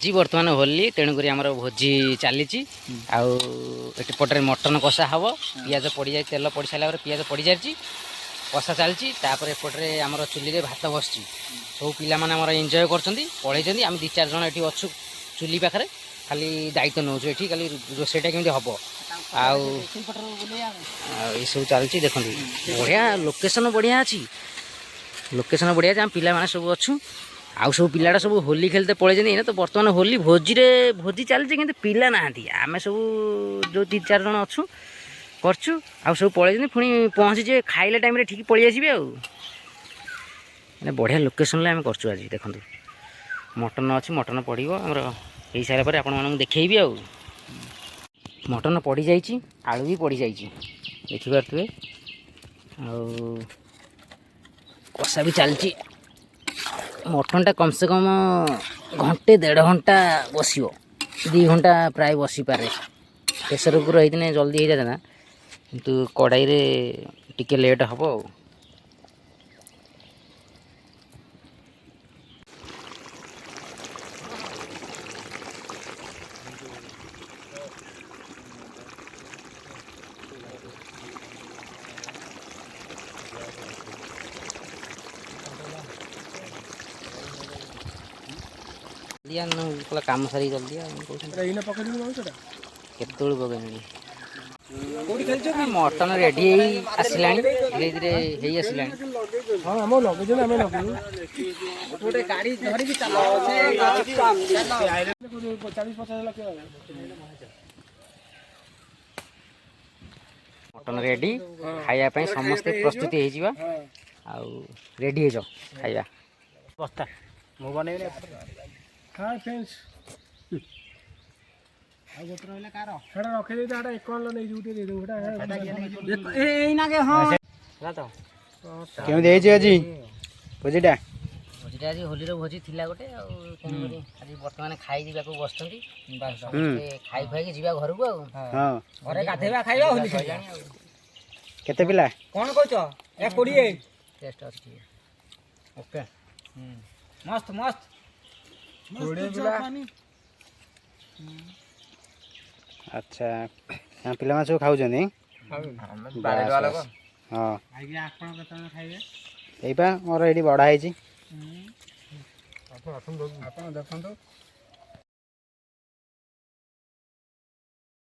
जी बर्तमान होली तेणुक आम भोजी चली आउटे मटन कषा हम पिज पड़ जाए तेल पड़ सारा पिज पड़ जाए कषा चलती एपटे आम चुली में भात बस सब पाने एंजय कर आम 2-4 जन ये अच्छु चुली पाखे खाली दायित्व नौ ये खाली रोसईटा केमी हम सब चलती देखते बढ़िया लोकेशन बढ़िया अच्छी लोकेशन बढ़िया आम पिला सब अच्छु आउ सब पिलाटा सब होली खेलते पड़े तो बर्तमान होली भोजी चलती कि पिला ना आम सब जो 3-4 जन अच्छु करचु आउ सब पड़े पुणी पहुँची खाइला टाइम ठीक पलि आसबे आने बढ़िया लोकेशन आम करचु आज देखो मटन अच्छी मटन पड़ो आमर हो सारापर आपण देखी आउ मटन पड़ जाइए आलू भी पड़ जाइए देखिपे कषा भी चलती मटनटा कम से कम घंटे 1.5 घंटा बस 2 घंटा प्राय बसी पारे प्रेसर कुकर होती जल्दी हो जाता किंतु कड़ाई रे टिके लेट हम काम सारी जल्दी केतु पकड़ी मटन रेडी आसला धीरे धीरे आसला मटन रेडी खायापी समस्ते प्रस्तुति हो रेडी हो खाଇବା बस्ता मु बनैबे हां फ्रेंड्स आ गोत्र रहले कार हेडा रखे दे हेडा एकाउंट नै जुटे दे दो हेडा ए ना के हां ना तो केम देछि अजी भोजिटा भोजिटा आज होली रो भोजी थिला गोटे आ आज वर्तमान खाई जीवा को बसतंती खाई खाई के जीवा घर को हां घरे गाधेबा खाइबा होली केते पिला कोन कहचो ए 20 टेस्ट अछि ओके मस्त मस्त थोड़े पिला अच्छा हां पिला मा सब खाउ जनी बारे वाला को हां आगे आपण कतन खाइबे एइबा मोर एडी बडा हैजी आपण देखंतो